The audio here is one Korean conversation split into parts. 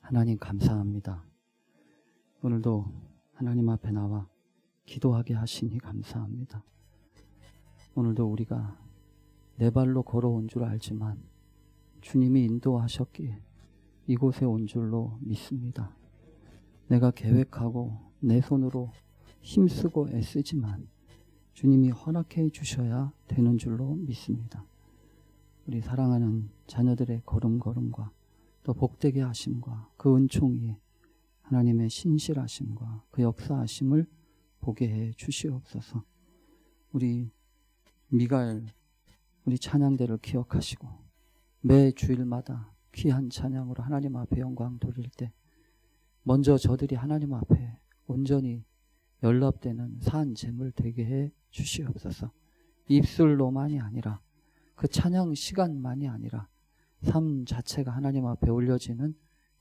하나님 감사합니다. 오늘도 하나님 앞에 나와 기도하게 하시니 감사합니다. 오늘도 우리가 내 발로 걸어온 줄 알지만 주님이 인도하셨기에 이곳에 온 줄로 믿습니다. 내가 계획하고 내 손으로 힘쓰고 애쓰지만 주님이 허락해 주셔야 되는 줄로 믿습니다. 우리 사랑하는 자녀들의 걸음걸음과 또 복되게 하심과 그 은총 위에 하나님의 신실하심과 그 역사하심을 보게 해 주시옵소서. 우리 미가엘 우리 찬양대를 기억하시고 매 주일마다 귀한 찬양으로 하나님 앞에 영광 돌릴 때 먼저 저들이 하나님 앞에 온전히 연락되는 산 제물 되게 해 주시옵소서. 입술로만이 아니라 그 찬양 시간만이 아니라 삶 자체가 하나님 앞에 올려지는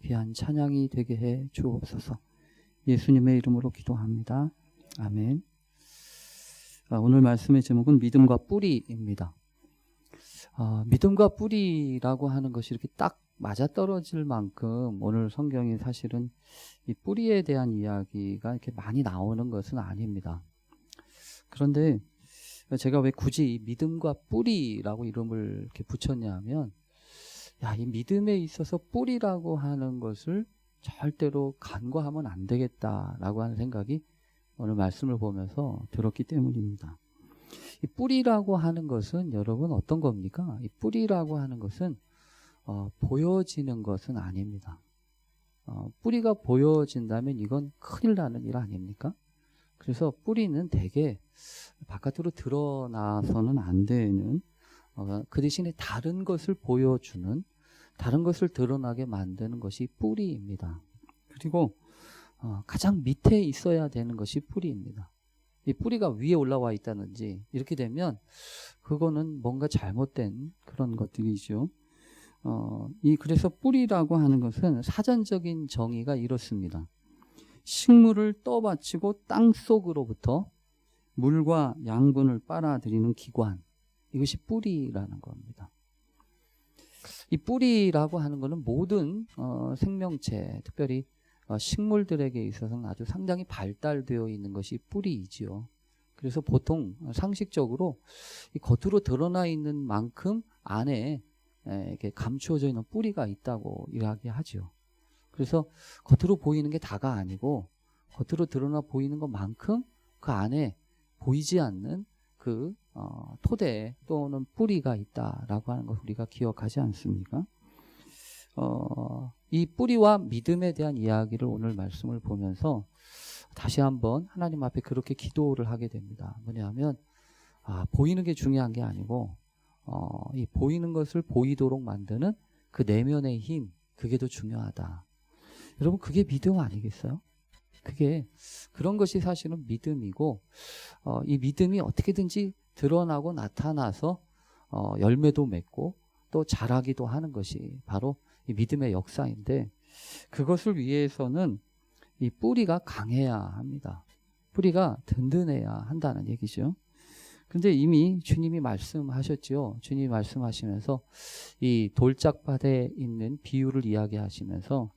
귀한 찬양이 되게 해 주옵소서. 예수님의 이름으로 기도합니다. 아멘. 오늘 말씀의 제목은 믿음과 뿌리입니다. 믿음과 뿌리라고 하는 것이 이렇게 딱 맞아떨어질 만큼 오늘 성경이 사실은 이 뿌리에 대한 이야기가 이렇게 많이 나오는 것은 아닙니다. 그런데 제가 왜 굳이 믿음과 뿌리라고 이름을 이렇게 붙였냐 하면 이 믿음에 있어서 뿌리라고 하는 것을 절대로 간과하면 안 되겠다라고 하는 생각이 오늘 말씀을 보면서 들었기 때문입니다. 이 뿌리라고 하는 것은 여러분 어떤 겁니까? 이 뿌리라고 하는 것은 보여지는 것은 아닙니다. 뿌리가 보여진다면 이건 큰일 나는 일 아닙니까? 그래서 뿌리는 되게 바깥으로 드러나서는 안 되는 그 대신에 다른 것을 보여주는 다른 것을 드러나게 만드는 것이 뿌리입니다. 그리고 가장 밑에 있어야 되는 것이 뿌리입니다. 이 뿌리가 위에 올라와 있다든지 이렇게 되면 그거는 뭔가 잘못된 그런 것들이죠. 그래서 뿌리라고 하는 것은 사전적인 정의가 이렇습니다. 식물을 떠받치고 땅 속으로부터 물과 양분을 빨아들이는 기관, 이것이 뿌리라는 겁니다. 이 뿌리라고 하는 것은 모든 생명체, 특별히 식물들에게 있어서는 아주 상당히 발달되어 있는 것이 뿌리이지요. 그래서 보통 상식적으로 이 겉으로 드러나 있는 만큼 안에 이렇게 감추어져 있는 뿌리가 있다고 이야기하죠. 그래서 겉으로 보이는 게 다가 아니고 겉으로 드러나 보이는 것만큼 그 안에 보이지 않는 그 토대 또는 뿌리가 있다라고 하는 걸 우리가 기억하지 않습니까? 이 뿌리와 믿음에 대한 이야기를 오늘 말씀을 보면서 다시 한번 하나님 앞에 그렇게 기도를 하게 됩니다. 뭐냐면 보이는 게 중요한 게 아니고 이 보이는 것을 보이도록 만드는 그 내면의 힘, 그게 더 중요하다. 여러분, 그게 믿음 아니겠어요? 그런 것이 사실은 믿음이고 이 믿음이 어떻게든지 드러나고 나타나서 열매도 맺고 또 자라기도 하는 것이 바로 이 믿음의 역사인데, 그것을 위해서는 이 뿌리가 강해야 합니다. 뿌리가 든든해야 한다는 얘기죠. 그런데 이미 주님이 말씀하셨죠. 주님이 말씀하시면서 이 돌짝밭에 있는 비유를 이야기하시면서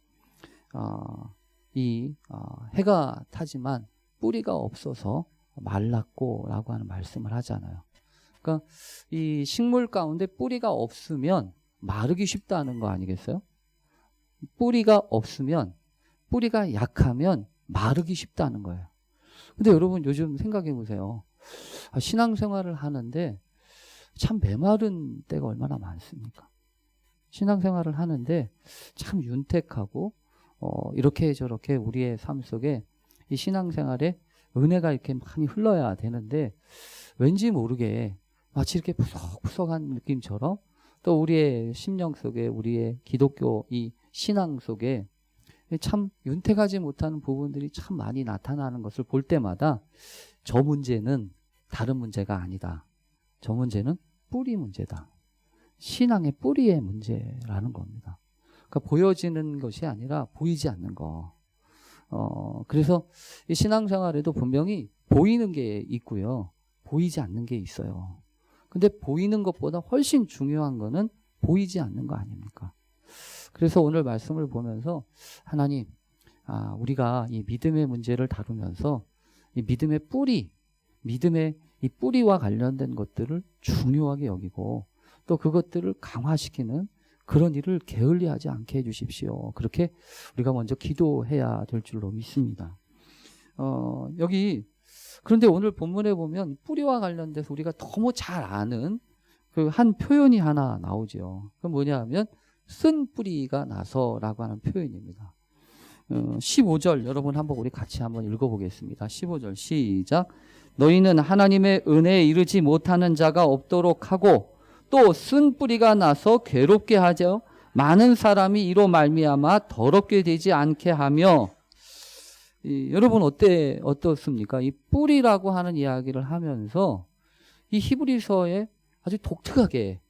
해가 타지만 뿌리가 없어서 말랐고 라고 하는 말씀을 하잖아요. 그러니까 이 식물 가운데 뿌리가 없으면 마르기 쉽다는 거 아니겠어요? 뿌리가 없으면, 뿌리가 약하면 마르기 쉽다는 거예요. 근데 여러분 요즘 생각해 보세요. 신앙생활을 하는데 참 메마른 때가 얼마나 많습니까? 신앙생활을 하는데 참 윤택하고 이렇게 저렇게 우리의 삶 속에 이 신앙생활에 은혜가 이렇게 많이 흘러야 되는데 왠지 모르게 마치 이렇게 푸석푸석한 느낌처럼 또 우리의 심령 속에 우리의 기독교 이 신앙 속에 참 윤택하지 못하는 부분들이 참 많이 나타나는 것을 볼 때마다 저 문제는 다른 문제가 아니다. 저 문제는 뿌리 문제다. 신앙의 뿌리의 문제라는 겁니다. 그러니까 보여지는 것이 아니라 보이지 않는 거. 그래서 이 신앙생활에도 분명히 보이는 게 있고요. 보이지 않는 게 있어요. 근데 보이는 것보다 훨씬 중요한 거는 보이지 않는 거 아닙니까? 그래서 오늘 말씀을 보면서 하나님, 우리가 이 믿음의 문제를 다루면서 이 믿음의 뿌리, 믿음의 이 뿌리와 관련된 것들을 중요하게 여기고 또 그것들을 강화시키는 그런 일을 게을리하지 않게 해주십시오. 그렇게 우리가 먼저 기도해야 될 줄로 믿습니다. 그런데 오늘 본문에 보면 뿌리와 관련돼서 우리가 너무 잘 아는 그 한 표현이 하나 나오죠. 그건 뭐냐 하면 쓴 뿌리가 나서라고 하는 표현입니다. 15절 여러분 우리 같이 한번 읽어보겠습니다. 15절 시작. 너희는 하나님의 은혜에 이르지 못하는 자가 없도록 하고 또 쓴 뿌리가 나서 괴롭게 하죠. 많은 사람이 이로 말미암아 더럽게 되지 않게 하며. 여러분 어떻습니까? 이 뿌리라고 하는 이야기를 하면서 이 히브리서에 아주 독특하게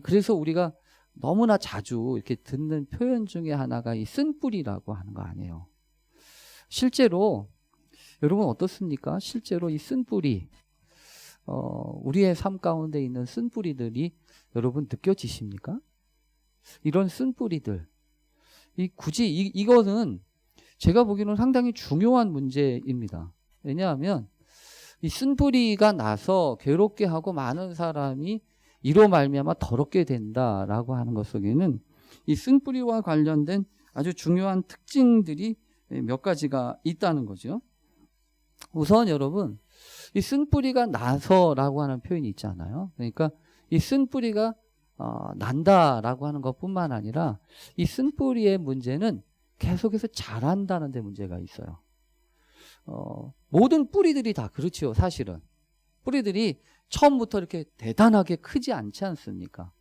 그래서 우리가 너무나 자주 이렇게 듣는 표현 중에 하나가 이 쓴뿌리라고 하는 거 아니에요. 실제로 여러분 어떻습니까? 실제로 이 쓴뿌리 우리의 삶 가운데 있는 쓴뿌리들이 여러분 느껴지십니까? 이런 쓴뿌리들 굳이 이거는 제가 보기에는 상당히 중요한 문제입니다. 왜냐하면 이 쓴뿌리가 나서 괴롭게 하고 많은 사람이 이로 말미암아 더럽게 된다라고 하는 것 속에는 이 쓴뿌리와 관련된 아주 중요한 특징들이 몇 가지가 있다는 거죠. 우선 여러분 이 쓴뿌리가 나서라고 하는 표현이 있잖아요. 그러니까 이 쓴뿌리가 난다라고 하는 것뿐만 아니라 이 쓴뿌리의 문제는 계속해서 자란다는 데 문제가 있어요. 모든 뿌리들이 다 그렇지요. 사실은 뿌리들이 처음부터 이렇게 대단하게 크지 않지 않습니까?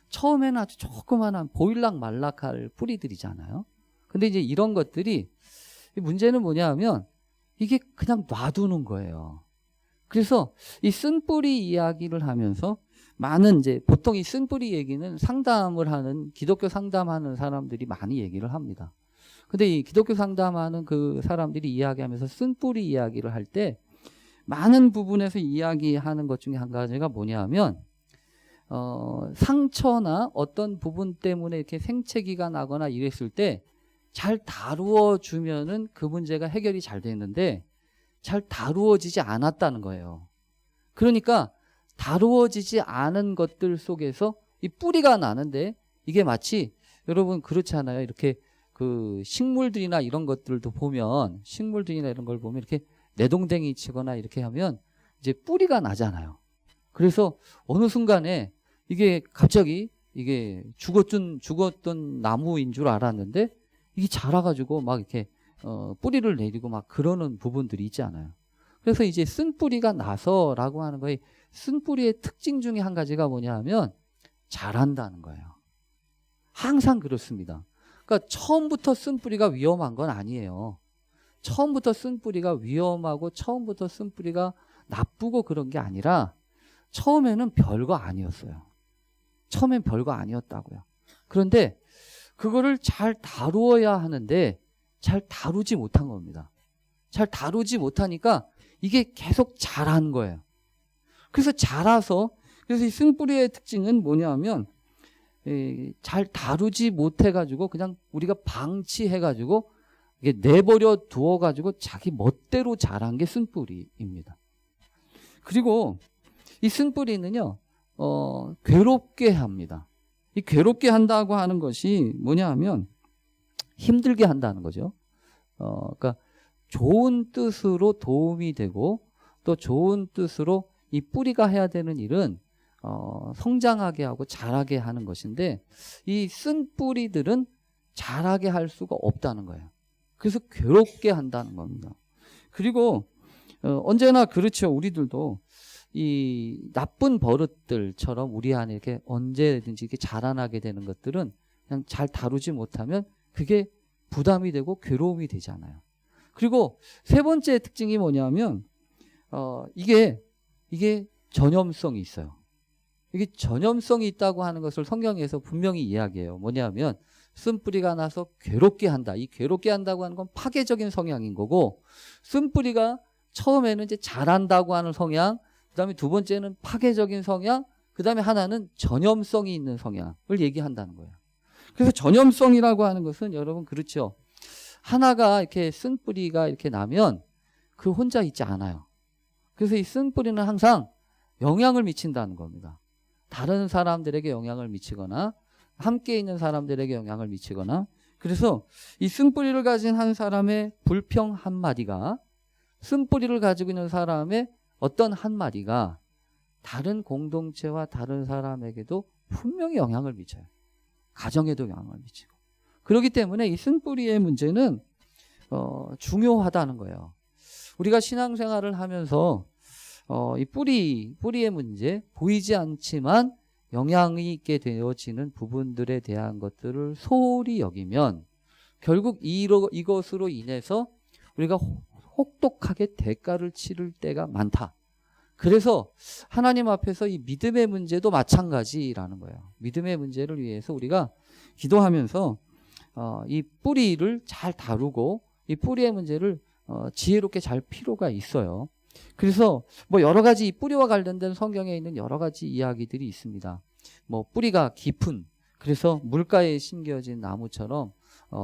처음에는 아주 조그만한 보일락 말락할 뿌리들이잖아요. 근데 이제 이런 것들이 문제는 뭐냐 하면 이게 그냥 놔두는 거예요. 그래서 이 쓴뿌리 이야기를 하면서 많은 보통 이 쓴뿌리 얘기는 상담을 하는 기독교 상담하는 사람들이 많이 얘기를 합니다. 근데 이 기독교 상담하는 그 사람들이 이야기하면서 쓴뿌리 이야기를 할 때 많은 부분에서 이야기하는 것 중에 한 가지가 뭐냐 하면 상처나 어떤 부분 때문에 이렇게 생채기가 나거나 이랬을 때 잘 다루어 주면은 그 문제가 해결이 잘 되는데 잘 다루어지지 않았다는 거예요. 그러니까 다루어지지 않은 것들 속에서 이 뿌리가 나는데 이게 마치 여러분 그렇잖아요. 이렇게 그 식물들이나 이런 것들도 보면 식물들이나 이런 걸 보면 이렇게 내동댕이 치거나 이렇게 하면 이제 뿌리가 나잖아요. 그래서 어느 순간에 이게 갑자기 이게 죽었던 나무인 줄 알았는데 이게 자라가지고 막 이렇게 뿌리를 내리고 막 그러는 부분들이 있지 않아요. 그래서 이제 쓴뿌리가 나서라고 하는 거에 쓴뿌리의 특징 중에 한 가지가 뭐냐 하면 자란다는 거예요. 항상 그렇습니다. 그러니까 처음부터 쓴뿌리가 위험한 건 아니에요. 처음부터 쓴뿌리가 위험하고 처음부터 쓴뿌리가 나쁘고 그런 게 아니라 처음에는 별거 아니었어요. 처음엔 별거 아니었다고요. 그런데 그거를 잘 다루어야 하는데 잘 다루지 못한 겁니다. 잘 다루지 못하니까 이게 계속 자란 거예요. 그래서 자라서 그래서 이 쓴뿌리의 특징은 뭐냐 하면 잘 다루지 못해가지고 그냥 우리가 방치해가지고 이게 내버려 두어가지고 자기 멋대로 자란 게 쓴뿌리입니다. 그리고 이 쓴뿌리는요 괴롭게 합니다. 이 괴롭게 한다고 하는 것이 뭐냐 하면 힘들게 한다는 거죠. 그러니까 좋은 뜻으로 도움이 되고 또 좋은 뜻으로 이 뿌리가 해야 되는 일은 성장하게 하고 자라게 하는 것인데 이 쓴 뿌리들은 자라게 할 수가 없다는 거예요. 그래서 괴롭게 한다는 겁니다. 그리고 언제나 그렇죠. 우리들도 이 나쁜 버릇들처럼 우리 안에 이렇게 언제든지 이렇게 자라나게 되는 것들은 그냥 잘 다루지 못하면 그게 부담이 되고 괴로움이 되잖아요. 그리고 세 번째 특징이 뭐냐면 이게 전염성이 있어요. 이게 전염성이 있다고 하는 것을 성경에서 분명히 이야기해요. 뭐냐면 쓴뿌리가 나서 괴롭게 한다. 이 괴롭게 한다고 하는 건 파괴적인 성향인 거고 쓴뿌리가 처음에는 이제 자란다고 하는 성향, 그 다음에 두 번째는 파괴적인 성향, 그 다음에 하나는 전염성이 있는 성향을 얘기한다는 거예요. 그래서 전염성이라고 하는 것은 여러분 그렇죠. 하나가 이렇게 쓴뿌리가 이렇게 나면 그 혼자 있지 않아요. 그래서 이 쓴뿌리는 항상 영향을 미친다는 겁니다. 다른 사람들에게 영향을 미치거나 함께 있는 사람들에게 영향을 미치거나. 그래서 이 쓴뿌리를 가진 한 사람의 불평 한마디가 쓴뿌리를 가지고 있는 사람의 어떤 한마디가 다른 공동체와 다른 사람에게도 분명히 영향을 미쳐요. 가정에도 영향을 미치고. 그렇기 때문에 이 쓴뿌리의 문제는 중요하다는 거예요. 우리가 신앙생활을 하면서 이 뿌리의 문제, 보이지 않지만 영향이 있게 되어지는 부분들에 대한 것들을 소홀히 여기면 결국 이것으로 인해서 우리가 혹독하게 대가를 치를 때가 많다. 그래서 하나님 앞에서 이 믿음의 문제도 마찬가지라는 거예요. 믿음의 문제를 위해서 우리가 기도하면서 이 뿌리를 잘 다루고 이 뿌리의 문제를 지혜롭게 잘 필요가 있어요. 그래서 뭐 여러 가지 이 뿌리와 관련된 성경에 있는 여러 가지 이야기들이 있습니다. 뭐 뿌리가 깊은, 그래서 물가에 심겨진 나무처럼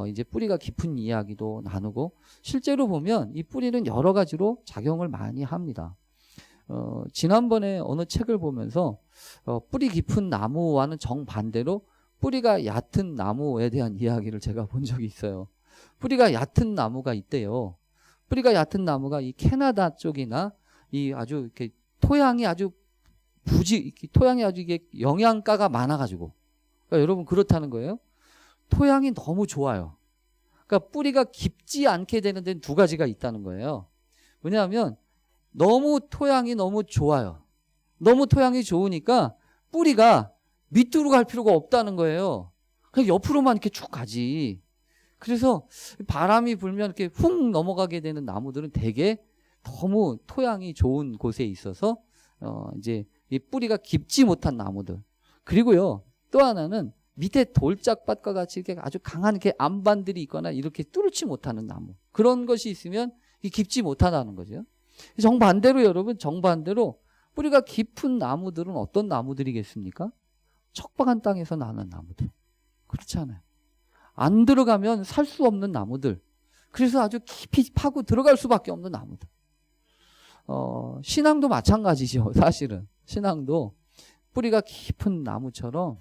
이제 뿌리가 깊은 이야기도 나누고, 실제로 보면 이 뿌리는 여러 가지로 작용을 많이 합니다. 지난번에 어느 책을 보면서 뿌리 깊은 나무와는 정반대로 뿌리가 얕은 나무에 대한 이야기를 제가 본 적이 있어요. 뿌리가 얕은 나무가 있대요. 뿌리가 얕은 나무가 이 캐나다 쪽이나 이 아주 이렇게 토양이 아주 이게 영양가가 많아가지고, 그러니까 여러분 그렇다는 거예요. 토양이 너무 좋아요. 그러니까 뿌리가 깊지 않게 되는 데는 두 가지가 있다는 거예요. 왜냐하면 토양이 너무 좋아요. 너무 토양이 좋으니까 뿌리가 밑으로 갈 필요가 없다는 거예요. 그냥 옆으로만 이렇게 쭉 가지. 그래서 바람이 불면 이렇게 훅 넘어가게 되는 나무들은 대개 너무 토양이 좋은 곳에 있어서 이제 이 뿌리가 깊지 못한 나무들. 그리고요, 또 하나는 밑에 돌짝밭과 같이 이렇게 아주 강한 이렇게 암반들이 있거나 이렇게 뚫지 못하는 나무. 그런 것이 있으면 깊지 못하다는 거죠. 정반대로 여러분, 뿌리가 깊은 나무들은 어떤 나무들이겠습니까? 척박한 땅에서 나는 나무들. 그렇지 않아요. 안 들어가면 살 수 없는 나무들. 그래서 아주 깊이 파고 들어갈 수밖에 없는 나무들. 신앙도 마찬가지죠. 사실은 신앙도 뿌리가 깊은 나무처럼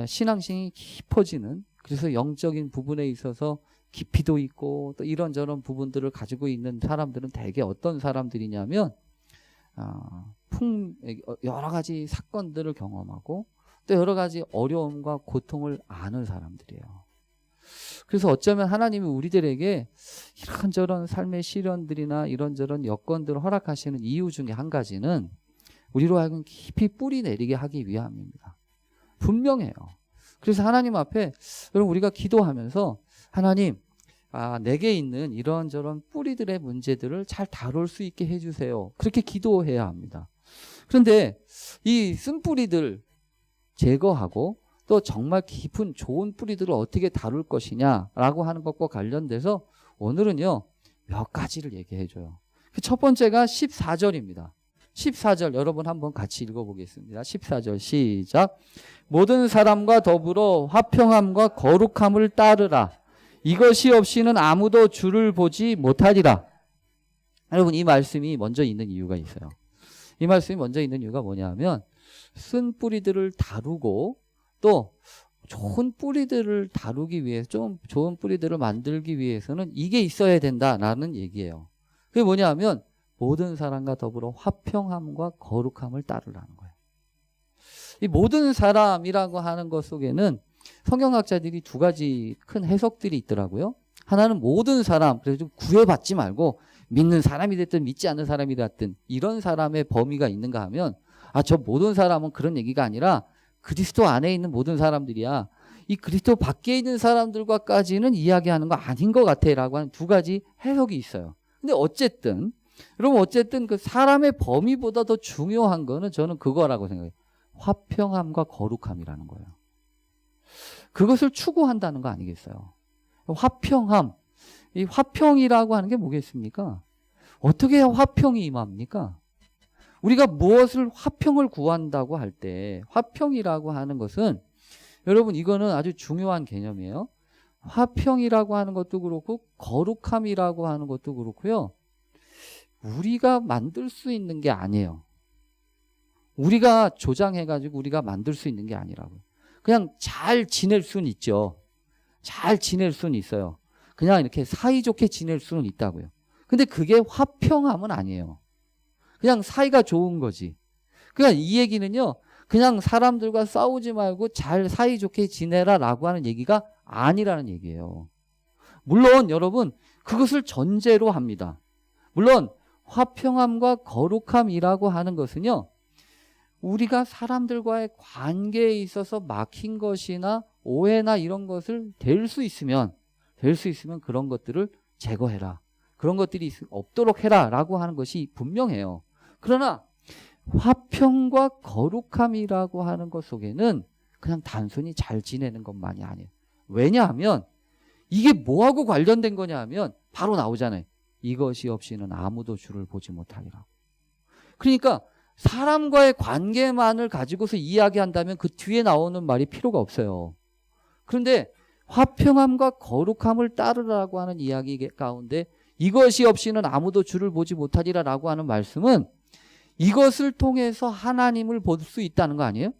신앙심이 깊어지는, 그래서 영적인 부분에 있어서 깊이도 있고 또 이런저런 부분들을 가지고 있는 사람들은 대개 어떤 사람들이냐면 여러 가지 사건들을 경험하고 또 여러 가지 어려움과 고통을 아는 사람들이에요. 그래서 어쩌면 하나님이 우리들에게 이런저런 삶의 시련들이나 이런저런 여건들을 허락하시는 이유 중에 한 가지는 우리로 하여금 깊이 뿌리 내리게 하기 위함입니다. 분명해요. 그래서 하나님 앞에 여러분 우리가 기도하면서 하나님, 내게 있는 이런저런 뿌리들의 문제들을 잘 다룰 수 있게 해주세요. 그렇게 기도해야 합니다. 그런데 이 쓴뿌리들 제거하고 또 정말 깊은 좋은 뿌리들을 어떻게 다룰 것이냐라고 하는 것과 관련돼서 오늘은요, 몇 가지를 얘기해줘요. 첫 번째가 14절입니다. 14절 여러분 한번 같이 읽어보겠습니다. 14절 시작. 모든 사람과 더불어 화평함과 거룩함을 따르라. 이것이 없이는 아무도 주를 보지 못하리라. 여러분, 이 말씀이 먼저 있는 이유가 있어요. 이 말씀이 먼저 있는 이유가 뭐냐면, 쓴 뿌리들을 다루고 또 좋은 뿌리들을 다루기 위해서, 좀 좋은 뿌리들을 만들기 위해서는 이게 있어야 된다라는 얘기예요. 그게 뭐냐면 모든 사람과 더불어 화평함과 거룩함을 따르라는 거예요. 이 모든 사람이라고 하는 것 속에는 성경학자들이 두 가지 큰 해석들이 있더라고요. 하나는 모든 사람, 그래서 좀 구애받지 말고 믿는 사람이 됐든 믿지 않는 사람이 됐든 이런 사람의 범위가 있는가 하면, 저 모든 사람은 그런 얘기가 아니라 그리스도 안에 있는 모든 사람들이야. 이 그리스도 밖에 있는 사람들과까지는 이야기하는 거 아닌 것 같아 라고 하는 두 가지 해석이 있어요. 근데 어쨌든 그 사람의 범위보다 더 중요한 거는 저는 그거라고 생각해요. 화평함과 거룩함이라는 거예요. 그것을 추구한다는 거 아니겠어요? 화평함. 이 화평이라고 하는 게 뭐겠습니까? 어떻게 해야 화평이 임합니까? 우리가 무엇을 화평을 구한다고 할 때 화평이라고 하는 것은 여러분 이거는 아주 중요한 개념이에요. 화평이라고 하는 것도 그렇고 거룩함이라고 하는 것도 그렇고요. 우리가 만들 수 있는 게 아니에요. 우리가 조장해가지고 우리가 만들 수 있는 게 아니라고요. 그냥 잘 지낼 수는 있죠. 잘 지낼 수는 있어요. 그냥 이렇게 사이좋게 지낼 수는 있다고요. 근데 그게 화평함은 아니에요. 그냥 사이가 좋은 거지. 그러니까 이 얘기는요. 그냥 사람들과 싸우지 말고 잘 사이좋게 지내라라고 하는 얘기가 아니라는 얘기예요. 물론 여러분 그것을 전제로 합니다. 물론 화평함과 거룩함이라고 하는 것은요. 우리가 사람들과의 관계에 있어서 막힌 것이나 오해나 이런 것을 될 수 있으면 그런 것들을 제거해라. 그런 것들이 없도록 해라라고 하는 것이 분명해요. 그러나 화평과 거룩함이라고 하는 것 속에는 그냥 단순히 잘 지내는 것만이 아니에요. 왜냐하면 이게 뭐하고 관련된 거냐 하면 바로 나오잖아요. 이것이 없이는 아무도 주를 보지 못하리라. 그러니까 사람과의 관계만을 가지고서 이야기한다면 그 뒤에 나오는 말이 필요가 없어요. 그런데 화평함과 거룩함을 따르라고 하는 이야기 가운데 이것이 없이는 아무도 주를 보지 못하리라라고 하는 말씀은 이것을 통해서 하나님을 볼 수 있다는 거 아니에요?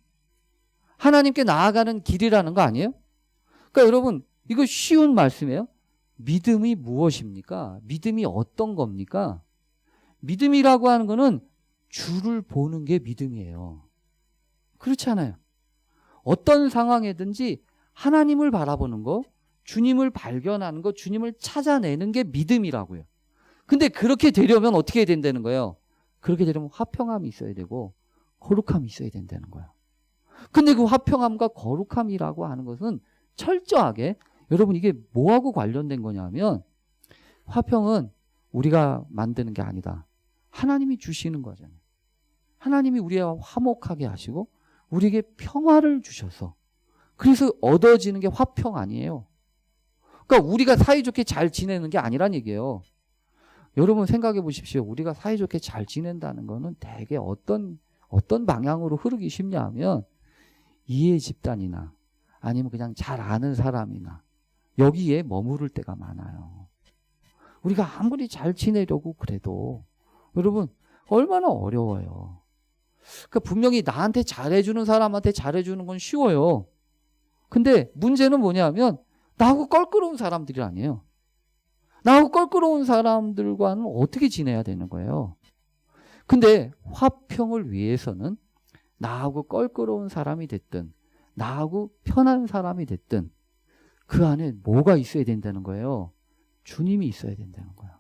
하나님께 나아가는 길이라는 거 아니에요? 그러니까 여러분 이거 쉬운 말씀이에요. 믿음이 무엇입니까? 믿음이 어떤 겁니까? 믿음이라고 하는 거는 주를 보는 게 믿음이에요. 그렇지 않아요? 어떤 상황이든지 하나님을 바라보는 거, 주님을 발견하는 거, 주님을 찾아내는 게 믿음이라고요. 근데 그렇게 되려면 어떻게 해야 된다는 거예요? 그렇게 되려면 화평함이 있어야 되고 거룩함이 있어야 된다는 거예요. 근데 그 화평함과 거룩함이라고 하는 것은 철저하게 여러분 이게 뭐하고 관련된 거냐면 화평은 우리가 만드는 게 아니다. 하나님이 주시는 거잖아요. 하나님이 우리와 화목하게 하시고 우리에게 평화를 주셔서 그래서 얻어지는 게 화평 아니에요. 그러니까 우리가 사이좋게 잘 지내는 게 아니란 얘기예요. 여러분 생각해 보십시오. 우리가 사이좋게 잘 지낸다는 거는 대개 어떤 방향으로 흐르기 쉽냐 하면 이해 집단이나 아니면 그냥 잘 아는 사람이나 여기에 머무를 때가 많아요. 우리가 아무리 잘 지내려고 그래도 여러분 얼마나 어려워요. 그러니까 분명히 나한테 잘해주는 사람한테 잘해주는 건 쉬워요. 근데 문제는 뭐냐면 나하고 껄끄러운 사람들이 아니에요. 나하고 껄끄러운 사람들과는 어떻게 지내야 되는 거예요. 근데 화평을 위해서는 나하고 껄끄러운 사람이 됐든 나하고 편한 사람이 됐든 그 안에 뭐가 있어야 된다는 거예요. 주님이 있어야 된다는 거예요.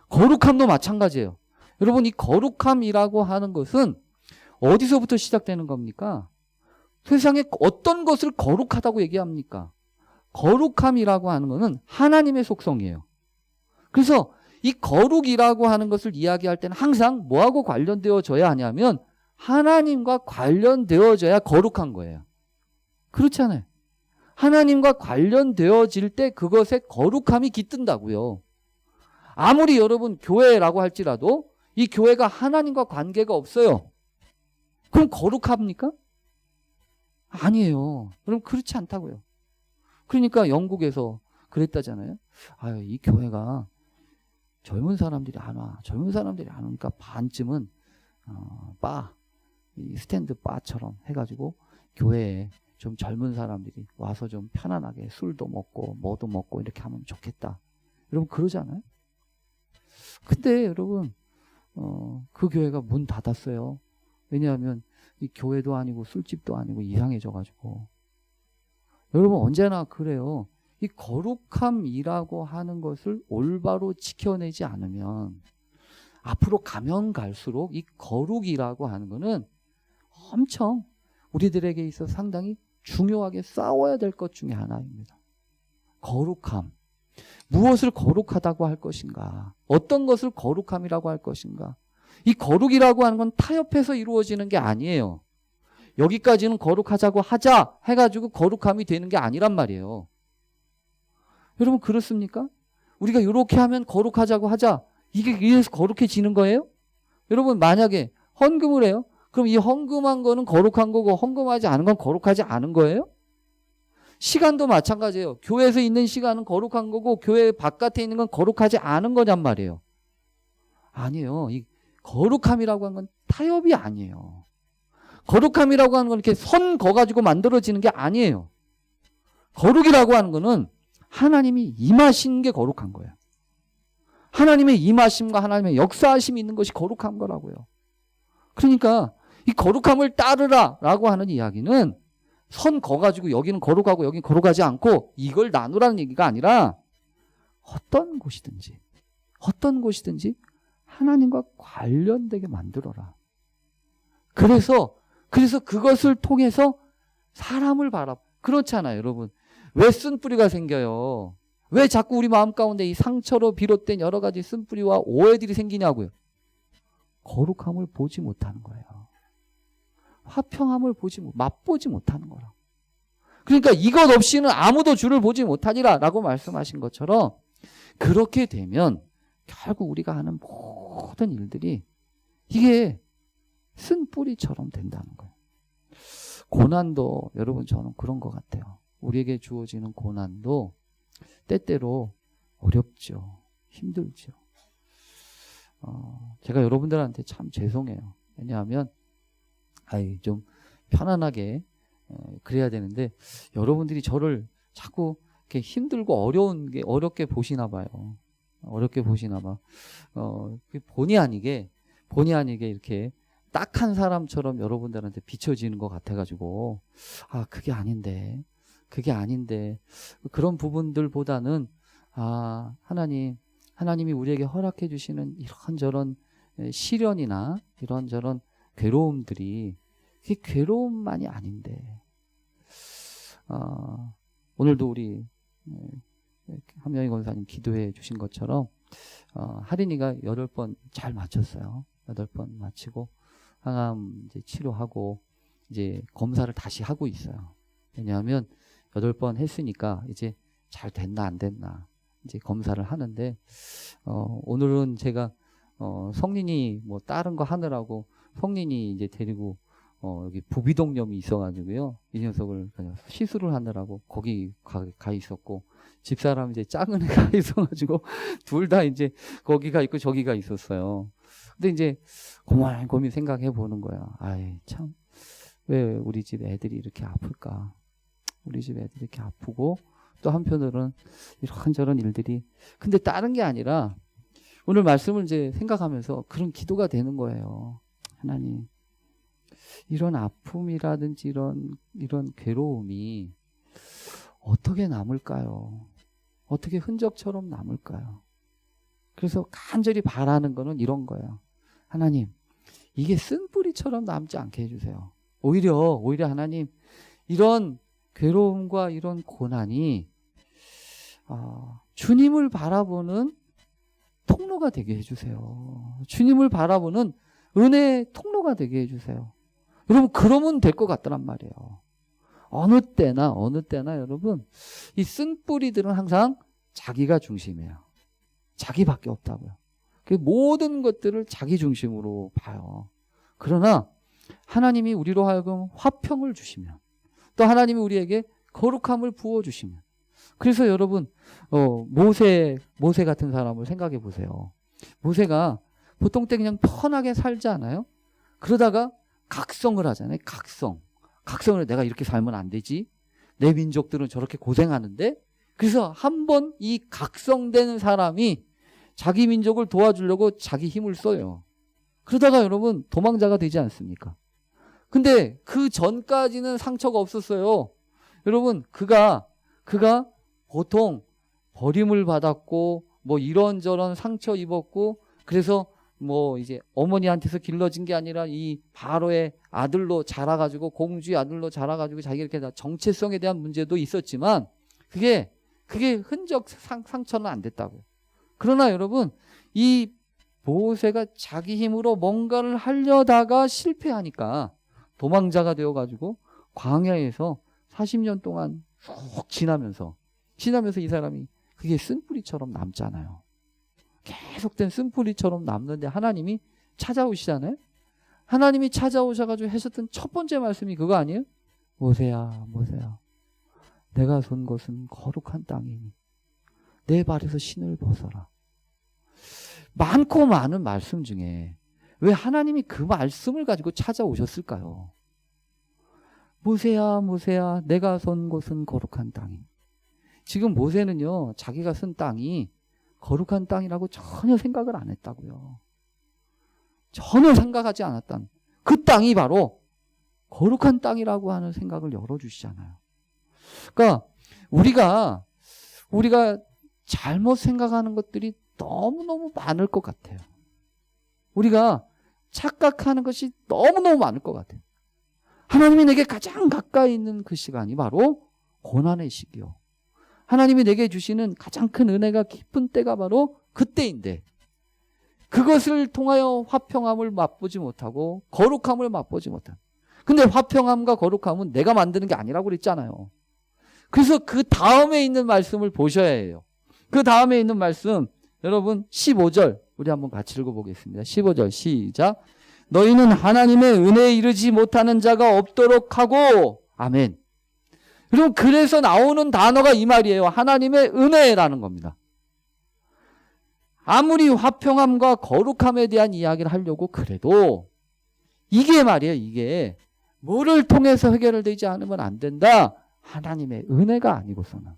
거룩함도 마찬가지예요. 여러분 이 거룩함이라고 하는 것은 어디서부터 시작되는 겁니까? 세상에 어떤 것을 거룩하다고 얘기합니까? 거룩함이라고 하는 것은 하나님의 속성이에요. 그래서 이 거룩이라고 하는 것을 이야기할 때는 항상 뭐하고 관련되어져야 하냐면 하나님과 관련되어져야 거룩한 거예요. 그렇지 않아요? 하나님과 관련되어질 때 그것에 거룩함이 깃든다고요. 아무리 여러분 교회라고 할지라도 이 교회가 하나님과 관계가 없어요. 그럼 거룩합니까? 아니에요. 그럼 그렇지 않다고요. 그러니까 영국에서 그랬다잖아요. 아유, 이 교회가 젊은 사람들이 안 와. 젊은 사람들이 안 오니까 반쯤은 이 스탠드 바처럼 해가지고 교회에 좀 젊은 사람들이 와서 좀 편안하게 술도 먹고 뭐도 먹고 이렇게 하면 좋겠다. 여러분 그러잖아요. 근데 여러분 그 교회가 문 닫았어요. 왜냐하면 이 교회도 아니고 술집도 아니고 이상해져가지고. 여러분 언제나 그래요. 이 거룩함이라고 하는 것을 올바로 지켜내지 않으면 앞으로 가면 갈수록 이 거룩이라고 하는 거는 엄청 우리들에게 있어서 상당히 중요하게 싸워야 될 것 중에 하나입니다. 거룩함. 무엇을 거룩하다고 할 것인가? 어떤 것을 거룩함이라고 할 것인가? 이 거룩이라고 하는 건 타협해서 이루어지는 게 아니에요. 여기까지는 거룩하자고 하자 해가지고 거룩함이 되는 게 아니란 말이에요. 여러분 그렇습니까? 우리가 이렇게 하면 거룩하자고 하자. 이게 이래서 거룩해지는 거예요? 여러분 만약에 헌금을 해요? 그럼 이 헌금한 거는 거룩한 거고 헌금하지 않은 건 거룩하지 않은 거예요? 시간도 마찬가지예요. 교회에서 있는 시간은 거룩한 거고 교회 바깥에 있는 건 거룩하지 않은 거냔 말이에요. 아니에요. 이 거룩함이라고 하는 건 타협이 아니에요. 거룩함이라고 하는 건 이렇게 선 거가지고 만들어지는 게 아니에요. 거룩이라고 하는 거는 하나님이 임하신 게 거룩한 거예요. 하나님의 임하심과 하나님의 역사하심이 있는 것이 거룩한 거라고요. 그러니까 이 거룩함을 따르라 라고 하는 이야기는 선 거가지고 여기는 거룩하고 여기는 거룩하지 않고 이걸 나누라는 얘기가 아니라 어떤 곳이든지 하나님과 관련되게 만들어라. 그래서 그것을 통해서 사람을 그렇잖아요, 여러분. 왜 쓴뿌리가 생겨요? 왜 자꾸 우리 마음 가운데 이 상처로 비롯된 여러 가지 쓴뿌리와 오해들이 생기냐고요? 거룩함을 보지 못하는 거예요. 화평함을 맛보지 못하는 거라. 그러니까 이것 없이는 아무도 주를 보지 못하리라 라고 말씀하신 것처럼 그렇게 되면 결국 우리가 하는 모든 일들이 이게 쓴뿌리처럼 된다는 거예요. 고난도 여러분 저는 그런 것 같아요. 우리에게 주어지는 고난도 때때로 어렵죠. 힘들죠. 제가 여러분들한테 참 죄송해요. 왜냐하면 좀 편안하게 그래야 되는데 여러분들이 저를 자꾸 이렇게 힘들고 어렵게 보시나 봐요. 어렵게 보시나 봐. 본의 아니게 이렇게 딱한 사람처럼 여러분들한테 비춰지는 것 같아가지고 그게 아닌데 그런 부분들보다는 하나님이 우리에게 허락해 주시는 이런저런 시련이나 이런저런 괴로움들이 그게 괴로움만이 아닌데 오늘도 우리 함영희 권사님 기도해 주신 것처럼 할인이가 8번 잘 마쳤어요. 8번 마치고 항암 이제 치료하고 이제 검사를 다시 하고 있어요. 왜냐하면 8번 했으니까 이제 잘 됐나 안 됐나 이제 검사를 하는데 오늘은 제가 성린이 뭐 다른 거 하느라고 성린이 이제 데리고 여기 부비동염이 있어가지고요. 이 녀석을 그냥 시술을 하느라고 거기 가 있었고 집사람 이제 작은 애가 있어가지고 둘 다 이제 거기가 있고 저기가 있었어요. 근데 이제 고민 생각해 보는 거야. 참 왜 우리 집 애들이 이렇게 아플까? 우리 집 애들이 이렇게 아프고 또 한편으로는 이런저런 일들이 근데 다른 게 아니라 오늘 말씀을 이제 생각하면서 그런 기도가 되는 거예요. 하나님 이런 아픔이라든지 이런 괴로움이 어떻게 남을까요? 어떻게 흔적처럼 남을까요? 그래서 간절히 바라는 거는 이런 거예요. 하나님, 이게 쓴뿌리처럼 남지 않게 해주세요. 오히려 하나님, 이런 괴로움과 이런 고난이 주님을 바라보는 통로가 되게 해주세요. 주님을 바라보는 은혜의 통로가 되게 해주세요. 여러분, 그러면 될 것 같더란 말이에요. 어느 때나 여러분, 이 쓴뿌리들은 항상 자기가 중심이에요. 자기밖에 없다고요. 모든 것들을 자기 중심으로 봐요. 그러나 하나님이 우리로 하여금 화평을 주시면 또 하나님이 우리에게 거룩함을 부어주시면 그래서 여러분 모세 같은 사람을 생각해 보세요. 모세가 보통 때 그냥 편하게 살지 않아요? 그러다가 각성을 하잖아요. 각성을 내가 이렇게 살면 안 되지. 내 민족들은 저렇게 고생하는데 그래서 한번 이 각성된 사람이 자기 민족을 도와주려고 자기 힘을 써요. 그러다가 여러분 도망자가 되지 않습니까? 근데 그 전까지는 상처가 없었어요. 여러분 그가 보통 버림을 받았고 뭐 이런저런 상처 입었고 그래서 뭐 이제 어머니한테서 길러진 게 아니라 이 바로의 아들로 자라가지고 공주의 아들로 자라가지고 자기가 이렇게 다 정체성에 대한 문제도 있었지만 그게 흔적 상처는 안 됐다고요. 그러나 여러분 이 모세가 자기 힘으로 뭔가를 하려다가 실패하니까 도망자가 되어가지고 광야에서 40년 동안 쭉 지나면서 이 사람이 그게 쓴뿌리처럼 남잖아요. 계속된 쓴뿌리처럼 남는데 하나님이 찾아오시잖아요. 하나님이 찾아오셔가지고 하셨던 첫 번째 말씀이 그거 아니에요? 모세야, 모세야, 내가 선 곳은 거룩한 땅이니 내 발에서 신을 벗어라. 많고 많은 말씀 중에 왜 하나님이 그 말씀을 가지고 찾아오셨을까요? 모세야, 모세야, 내가 선 곳은 거룩한 땅이니. 지금 모세는요, 자기가 쓴 땅이 거룩한 땅이라고 전혀 생각을 안 했다고요. 전혀 생각하지 않았던 그 땅이 바로 거룩한 땅이라고 하는 생각을 열어주시잖아요. 그러니까 우리가 잘못 생각하는 것들이 너무너무 많을 것 같아요. 우리가 착각하는 것이 너무너무 많을 것 같아요. 하나님이 내게 가장 가까이 있는 그 시간이 바로 고난의 시기요. 하나님이 내게 주시는 가장 큰 은혜가 깊은 때가 바로 그때인데 그것을 통하여 화평함을 맛보지 못하고 거룩함을 맛보지 못한. 근데 화평함과 거룩함은 내가 만드는 게 아니라고 그랬잖아요. 그래서 그 다음에 있는 말씀을 보셔야 해요. 그 다음에 있는 말씀 여러분 15절 우리 한번 같이 읽어보겠습니다. 15절 시작. 너희는 하나님의 은혜에 이르지 못하는 자가 없도록 하고. 아멘. 여러분 그래서 나오는 단어가 이 말이에요. 하나님의 은혜라는 겁니다. 아무리 화평함과 거룩함에 대한 이야기를 하려고 그래도 이게 말이에요. 이게 뭐를 통해서 해결되지 않으면 안 된다. 하나님의 은혜가 아니고서는.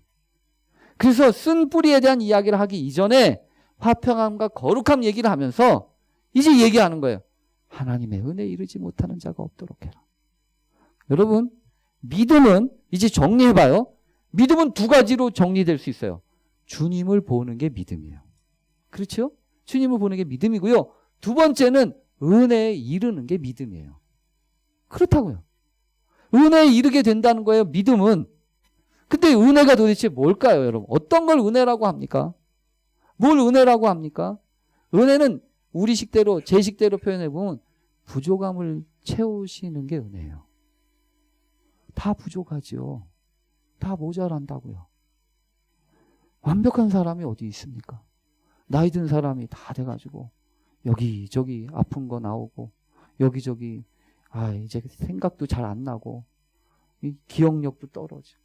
그래서 쓴 뿌리에 대한 이야기를 하기 이전에 화평함과 거룩함 얘기를 하면서 이제 얘기하는 거예요. 하나님의 은혜에 이르지 못하는 자가 없도록 해라. 여러분 믿음은 이제 정리해봐요. 믿음은 두 가지로 정리될 수 있어요. 주님을 보는 게 믿음이에요. 그렇죠? 주님을 보는 게 믿음이고요. 두 번째는 은혜에 이르는 게 믿음이에요. 그렇다고요. 은혜에 이르게 된다는 거예요. 믿음은. 근데 은혜가 도대체 뭘까요, 여러분? 어떤 걸 은혜라고 합니까? 뭘 은혜라고 합니까? 은혜는 우리 식대로, 제 식대로 표현해보면 부족함을 채우시는 게 은혜예요. 다 부족하지요. 다 모자란다고요. 완벽한 사람이 어디 있습니까? 나이 든 사람이 다 돼가지고 여기저기 아픈 거 나오고 여기저기 이제 생각도 잘 안 나고 기억력도 떨어지고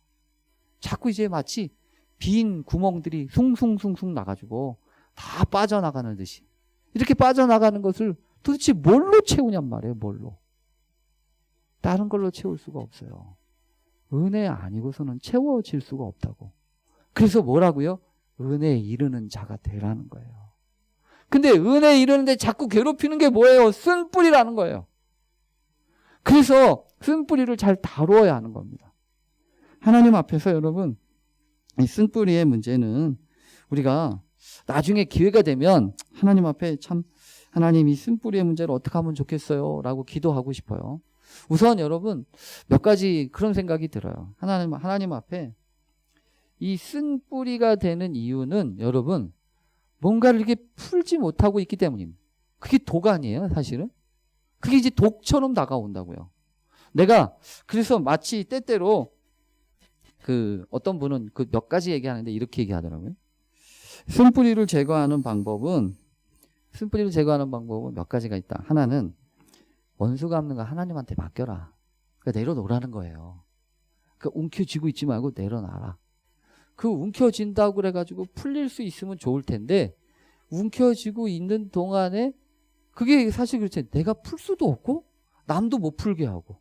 자꾸 이제 마치 빈 구멍들이 숭숭숭숭 나가지고 다 빠져나가는 듯이 이렇게 빠져나가는 것을 도대체 뭘로 채우냔 말이에요. 뭘로. 다른 걸로 채울 수가 없어요. 은혜 아니고서는 채워질 수가 없다고. 그래서 뭐라고요? 은혜에 이르는 자가 되라는 거예요. 근데 은혜에 이르는데 자꾸 괴롭히는 게 뭐예요? 쓴 뿌리라는 거예요. 그래서 쓴 뿌리를 잘 다루어야 하는 겁니다. 하나님 앞에서 여러분 이 쓴 뿌리의 문제는 우리가 나중에 기회가 되면 하나님 앞에 참 하나님 이 쓴 뿌리의 문제를 어떻게 하면 좋겠어요? 라고 기도하고 싶어요. 우선 여러분 몇 가지 그런 생각이 들어요. 하나님 앞에 이 쓴 뿌리가 되는 이유는 여러분 뭔가를 이렇게 풀지 못하고 있기 때문입니다. 그게 독 아니에요, 사실은? 그게 이제 독처럼 다가온다고요. 내가 그래서 마치 때때로 어떤 분은 그 몇 가지 얘기하는데 이렇게 얘기하더라고요. 쓴뿌리를 제거하는 방법은 몇 가지가 있다. 하나는 원수 갚는 거 하나님한테 맡겨라. 그러니까 내려놓으라는 거예요. 그러니까 움켜쥐고 있지 말고 내려놔라. 그 움켜쥔다고 그래가지고 풀릴 수 있으면 좋을 텐데 움켜쥐고 있는 동안에 그게 사실 그렇지. 내가 풀 수도 없고 남도 못 풀게 하고.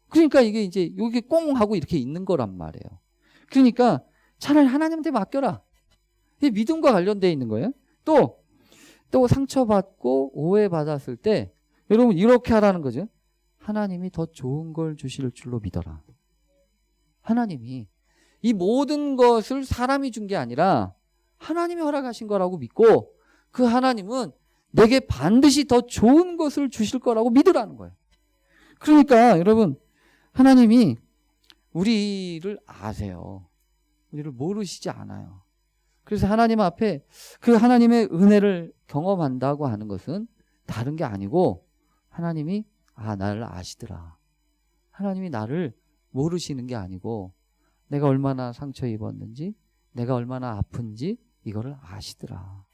그러니까 이게 이제 여기 꽁 하고 이렇게 있는 거란 말이에요. 그러니까 차라리 하나님한테 맡겨라. 이게 믿음과 관련되어 있는 거예요. 또 상처받고 오해받았을 때 여러분 이렇게 하라는 거죠. 하나님이 더 좋은 걸 주실 줄로 믿어라. 하나님이 이 모든 것을 사람이 준 게 아니라 하나님이 허락하신 거라고 믿고 그 하나님은 내게 반드시 더 좋은 것을 주실 거라고 믿으라는 거예요. 그러니까 여러분 하나님이 우리를 아세요. 우리를 모르시지 않아요. 그래서 하나님 앞에 그 하나님의 은혜를 경험한다고 하는 것은 다른 게 아니고 하나님이 나를 아시더라. 하나님이 나를 모르시는 게 아니고 내가 얼마나 상처 입었는지 내가 얼마나 아픈지 이거를 아시더라.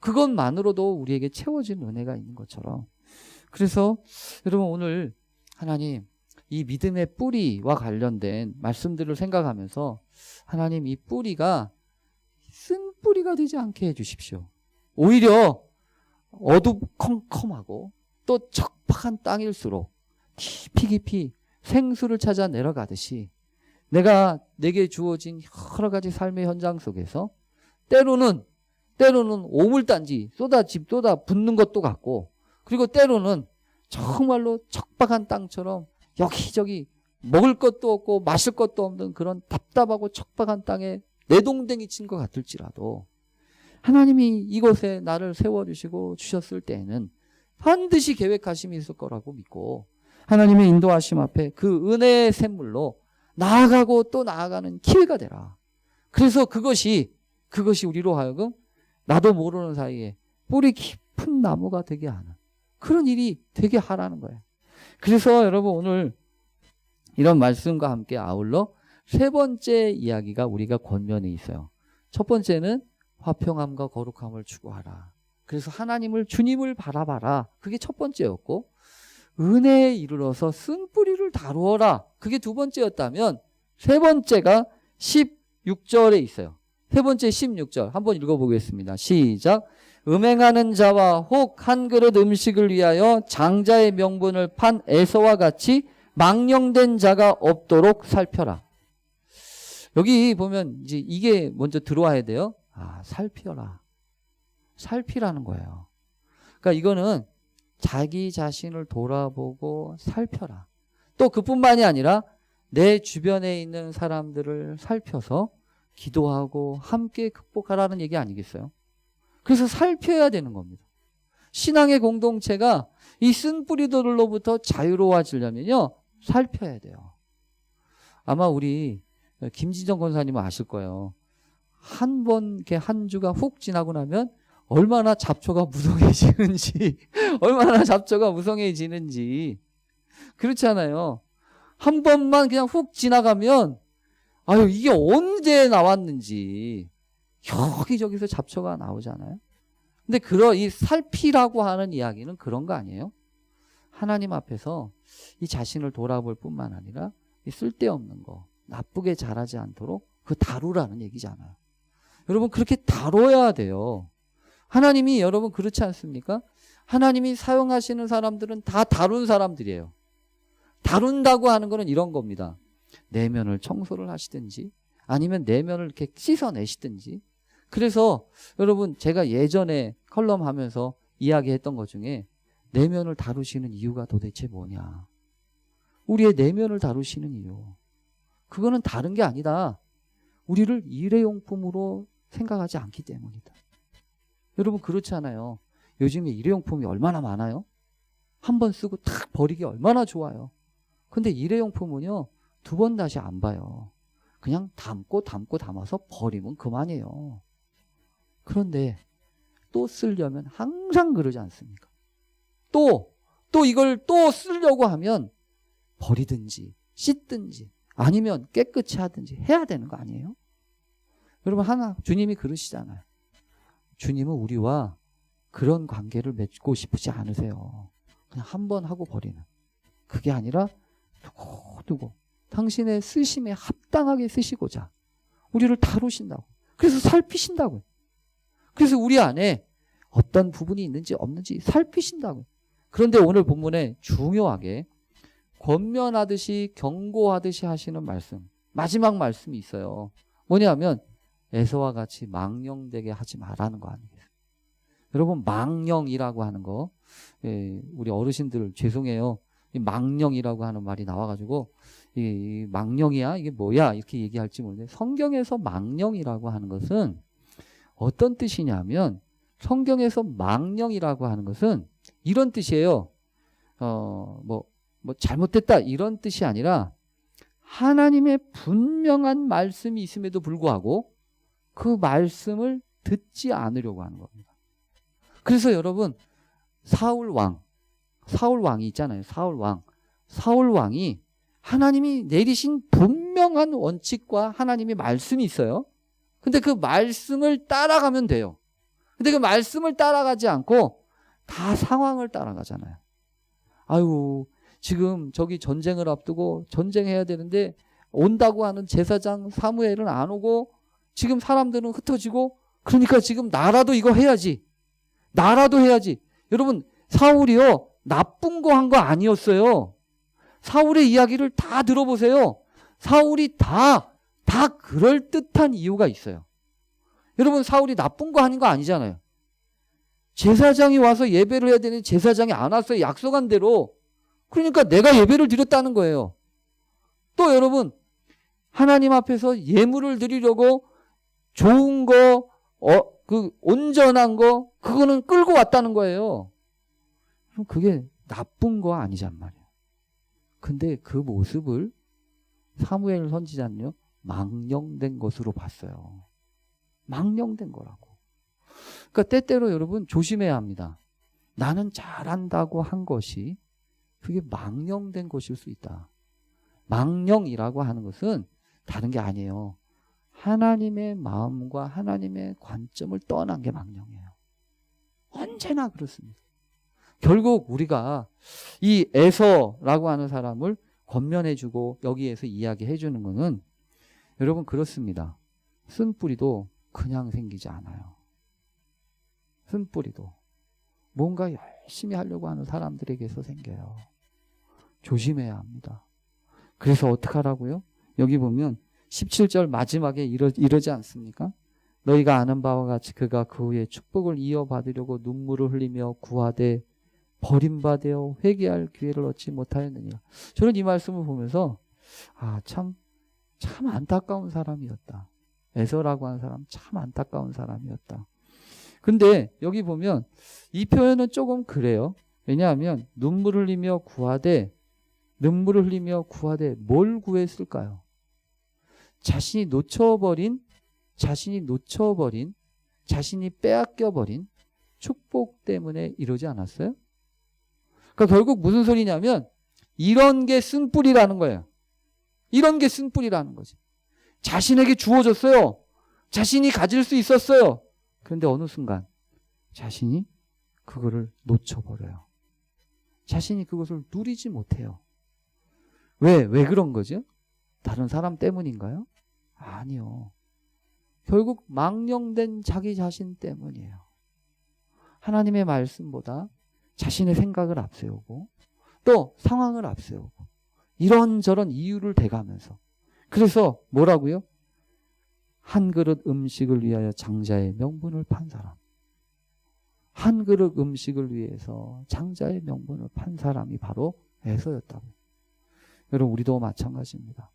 그것만으로도 우리에게 채워진 은혜가 있는 것처럼 그래서 여러분 오늘 하나님 이 믿음의 뿌리와 관련된 말씀들을 생각하면서 하나님 이 뿌리가 쓴 뿌리가 되지 않게 해주십시오. 오히려 어두컴컴하고 또 척박한 땅일수록 깊이 깊이 생수를 찾아 내려가듯이 내게 주어진 여러 가지 삶의 현장 속에서 때로는 오물단지 쏟아 붙는 것도 같고, 그리고 때로는 정말로 척박한 땅처럼 여기저기 먹을 것도 없고 마실 것도 없는 그런 답답하고 척박한 땅에 내동댕이 친 것 같을지라도 하나님이 이곳에 나를 세워주시고 주셨을 때에는 반드시 계획하심이 있을 거라고 믿고 하나님의 인도하심 앞에 그 은혜의 샘물로 나아가고 또 나아가는 기회가 되라. 그래서 그것이 우리로 하여금 나도 모르는 사이에 뿌리 깊은 나무가 되게 하는 그런 일이 되게 하라는 거예요. 그래서 여러분 오늘 이런 말씀과 함께 아울러 세 번째 이야기가 우리가 권면에 있어요. 첫 번째는 화평함과 거룩함을 추구하라. 그래서 주님을 바라봐라. 그게 첫 번째였고, 은혜에 이르러서 쓴 뿌리를 다루어라. 그게 두 번째였다면 세 번째가 16절에 있어요. 세 번째 16절 한번 읽어보겠습니다. 시작. 음행하는 자와 혹 한 그릇 음식을 위하여 장자의 명분을 판 에서와 같이 망령된 자가 없도록 살펴라. 여기 보면 이제 이게 먼저 들어와야 돼요. 살펴라. 살피라는 거예요. 그러니까 이거는 자기 자신을 돌아보고 살펴라. 또 그뿐만이 아니라 내 주변에 있는 사람들을 살펴서 기도하고 함께 극복하라는 얘기 아니겠어요? 그래서 살펴야 되는 겁니다. 신앙의 공동체가 이 쓴 뿌리들로부터 자유로워지려면요, 살펴야 돼요. 아마 우리 김진정 권사님은 아실 거예요. 한 번 이렇게 한 주가 훅 지나고 나면 얼마나 잡초가 무성해지는지 그렇잖아요. 한 번만 그냥 훅 지나가면 이게 언제 나왔는지 여기저기서 잡초가 나오잖아요. 근데 이 살피라고 하는 이야기는 그런 거 아니에요? 하나님 앞에서 이 자신을 돌아볼 뿐만 아니라 이 쓸데없는 거, 나쁘게 자라지 않도록 그 다루라는 얘기잖아요. 여러분 그렇게 다뤄야 돼요. 하나님이 여러분 그렇지 않습니까? 하나님이 사용하시는 사람들은 다 다룬 사람들이에요. 다룬다고 하는 거는 이런 겁니다. 내면을 청소를 하시든지 아니면 내면을 이렇게 씻어내시든지. 그래서 여러분 제가 예전에 컬럼 하면서 이야기했던 것 중에 내면을 다루시는 이유가 도대체 뭐냐. 우리의 내면을 다루시는 이유. 그거는 다른 게 아니다. 우리를 일회용품으로 생각하지 않기 때문이다. 여러분 그렇지 않아요? 요즘에 일회용품이 얼마나 많아요? 한 번 쓰고 탁 버리기 얼마나 좋아요. 근데 일회용품은요, 두 번 다시 안 봐요. 그냥 담아서 버리면 그만이에요. 그런데 또 쓰려면 항상 그러지 않습니까? 또 이걸 또 쓰려고 하면 버리든지 씻든지 아니면 깨끗이 하든지 해야 되는 거 아니에요? 여러분 주님이 그러시잖아요. 주님은 우리와 그런 관계를 맺고 싶지 않으세요. 그냥 한 번 하고 버리는. 그게 아니라 두고 당신의 쓰심에 합당하게 쓰시고자 우리를 다루신다고. 그래서 살피신다고요. 그래서 우리 안에 어떤 부분이 있는지 없는지 살피신다고요. 그런데 오늘 본문에 중요하게 권면하듯이 경고하듯이 하시는 말씀, 마지막 말씀이 있어요. 뭐냐면 에서와 같이 망령되게 하지 말라는 거 아니겠어요? 여러분 망령이라고 하는 거, 우리 어르신들 죄송해요. 이 망령이라고 하는 말이 나와가지고 이 망령이야 이게 뭐야 이렇게 얘기할지 모르는데, 성경에서 망령이라고 하는 것은 어떤 뜻이냐면, 성경에서 망령이라고 하는 것은 이런 뜻이에요. 뭐 잘못됐다 이런 뜻이 아니라 하나님의 분명한 말씀이 있음에도 불구하고 그 말씀을 듣지 않으려고 하는 겁니다. 그래서 여러분 사울왕이 있잖아요. 사울왕이 하나님이 내리신 분명한 원칙과 하나님의 말씀이 있어요. 근데 그 말씀을 따라가면 돼요. 근데 그 말씀을 따라가지 않고 다 상황을 따라가잖아요. 아유, 지금 저기 전쟁을 앞두고 전쟁해야 되는데 온다고 하는 제사장 사무엘은 안 오고 지금 사람들은 흩어지고 그러니까 지금 나라도 이거 해야지. 나라도 해야지. 여러분, 사울이요, 나쁜 거 한 거 아니었어요. 사울의 이야기를 다 들어보세요. 사울이 다 그럴듯한 이유가 있어요. 여러분, 사울이 나쁜 거 하는 거 아니잖아요. 제사장이 와서 예배를 해야 되는데 제사장이 안 왔어요. 약속한 대로. 그러니까 내가 예배를 드렸다는 거예요. 또 여러분, 하나님 앞에서 예물을 드리려고 좋은 거, 온전한 거, 그거는 끌고 왔다는 거예요. 그럼 그게 나쁜 거 아니란 말이에요. 근데 그 모습을 사무엘 선지자는요, 망령된 것으로 봤어요. 망령된 거라고. 그러니까 때때로 여러분 조심해야 합니다. 나는 잘한다고 한 것이 그게 망령된 것일 수 있다. 망령이라고 하는 것은 다른 게 아니에요. 하나님의 마음과 하나님의 관점을 떠난 게 망령이에요. 언제나 그렇습니다. 결국 우리가 이 에서라고 하는 사람을 권면해주고 여기에서 이야기해주는 것은 여러분 그렇습니다. 쓴뿌리도 그냥 생기지 않아요. 쓴뿌리도 뭔가 열심히 하려고 하는 사람들에게서 생겨요. 조심해야 합니다. 그래서 어떻게 하라고요? 여기 보면 17절 마지막에 이러지 않습니까? 너희가 아는 바와 같이 그가 그 후에 축복을 이어받으려고 눈물을 흘리며 구하되 버림받아 회개할 기회를 얻지 못하였느니라. 저는 이 말씀을 보면서 참 안타까운 사람이었다. 에서라고 하는 사람 참 안타까운 사람이었다. 근데 여기 보면 이 표현은 조금 그래요. 왜냐하면 눈물을 흘리며 구하되 뭘 구했을까요? 자신이 빼앗겨버린 축복 때문에 이러지 않았어요? 그러니까 결국 무슨 소리냐면 이런 게 쓴뿌리라는 거예요. 이런 게 쓴뿌리라는 거지. 자신에게 주어졌어요. 자신이 가질 수 있었어요. 그런데 어느 순간 자신이 그거를 놓쳐버려요. 자신이 그것을 누리지 못해요. 왜 그런 거죠? 다른 사람 때문인가요? 아니요. 결국 망령된 자기 자신 때문이에요. 하나님의 말씀보다 자신의 생각을 앞세우고 또 상황을 앞세우고 이런저런 이유를 대가면서 그래서 뭐라고요? 한 그릇 음식을 위하여 장자의 명분을 판 사람. 한 그릇 음식을 위해서 장자의 명분을 판 사람이 바로 에서였다고. 여러분 우리도 마찬가지입니다.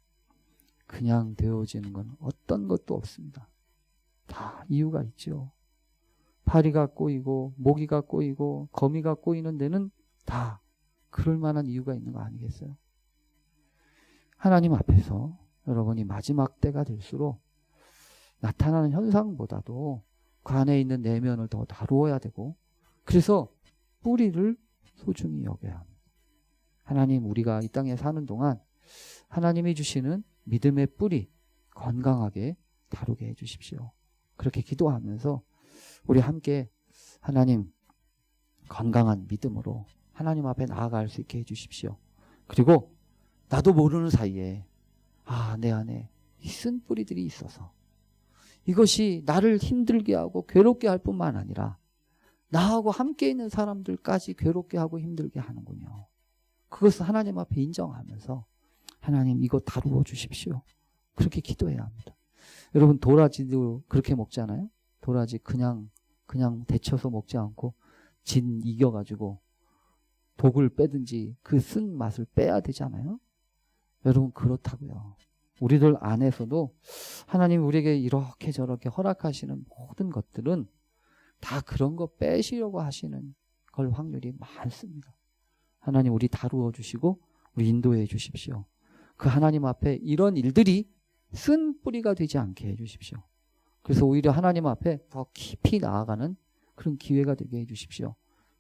그냥 되어지는 건 어떤 것도 없습니다. 다 이유가 있죠. 파리가 꼬이고 모기가 꼬이고 거미가 꼬이는 데는 다 그럴 만한 이유가 있는 거 아니겠어요? 하나님 앞에서 여러분이 마지막 때가 될수록 나타나는 현상보다도 그 안에 있는 내면을 더 다루어야 되고 그래서 뿌리를 소중히 여겨야 합니다. 하나님 우리가 이 땅에 사는 동안 하나님이 주시는 믿음의 뿌리 건강하게 다루게 해주십시오. 그렇게 기도하면서 우리 함께 하나님 건강한 믿음으로 하나님 앞에 나아갈 수 있게 해주십시오. 그리고 나도 모르는 사이에 내 안에 이 쓴 뿌리들이 있어서 이것이 나를 힘들게 하고 괴롭게 할 뿐만 아니라 나하고 함께 있는 사람들까지 괴롭게 하고 힘들게 하는군요. 그것을 하나님 앞에 인정하면서 하나님 이거 다루어 주십시오. 그렇게 기도해야 합니다. 여러분 도라지도 그렇게 먹잖아요. 도라지 그냥 데쳐서 먹지 않고 진 이겨가지고 독을 빼든지 그 쓴 맛을 빼야 되잖아요. 여러분 그렇다고요. 우리들 안에서도 하나님 우리에게 이렇게 저렇게 허락하시는 모든 것들은 다 그런 거 빼시려고 하시는 걸 확률이 많습니다. 하나님 우리 다루어 주시고 우리 인도해 주십시오. 그 하나님 앞에 이런 일들이 쓴 뿌리가 되지 않게 해 주십시오. 그래서 오히려 하나님 앞에 더 깊이 나아가는 그런 기회가 되게 해 주십시오.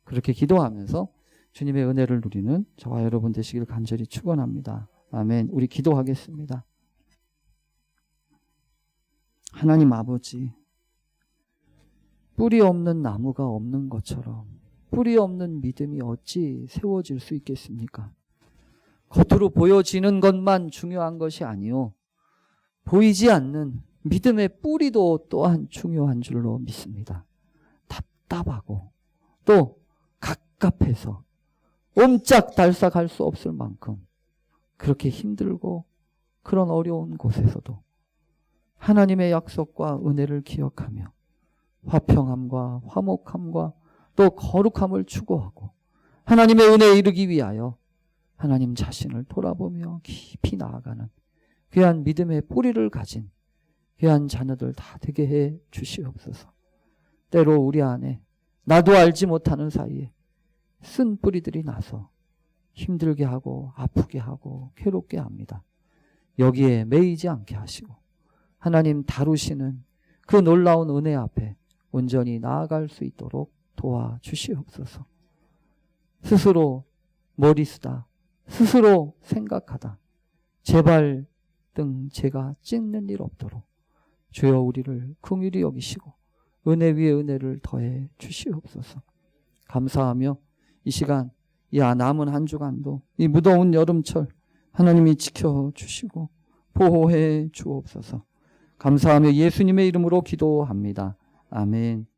그렇게 기도하면서 주님의 은혜를 누리는 저와 여러분 되시길 간절히 축원합니다. 아멘. 우리 기도하겠습니다. 하나님 아버지, 뿌리 없는 나무가 없는 것처럼 뿌리 없는 믿음이 어찌 세워질 수 있겠습니까? 겉으로 보여지는 것만 중요한 것이 아니요, 보이지 않는 믿음의 뿌리도 또한 중요한 줄로 믿습니다. 답답하고 또 갑갑해서 옴짝달싹 할 수 없을 만큼 그렇게 힘들고 그런 어려운 곳에서도 하나님의 약속과 은혜를 기억하며 화평함과 화목함과 또 거룩함을 추구하고 하나님의 은혜에 이르기 위하여 하나님 자신을 돌아보며 깊이 나아가는 귀한 믿음의 뿌리를 가진 귀한 자녀들 다 되게 해 주시옵소서. 때로 우리 안에 나도 알지 못하는 사이에 쓴 뿌리들이 나서 힘들게 하고 아프게 하고 괴롭게 합니다. 여기에 매이지 않게 하시고 하나님 다루시는 그 놀라운 은혜 앞에 온전히 나아갈 수 있도록 도와주시옵소서. 스스로 머리 쓰다, 스스로 생각하다 제발 등 제가 찢는 일 없도록 주여 우리를 긍휼히 여기시고 은혜 위에 은혜를 더해 주시옵소서. 감사하며 이 시간 이 남은 한 주간도 이 무더운 여름철 하나님이 지켜주시고 보호해 주옵소서. 감사하며 예수님의 이름으로 기도합니다. 아멘.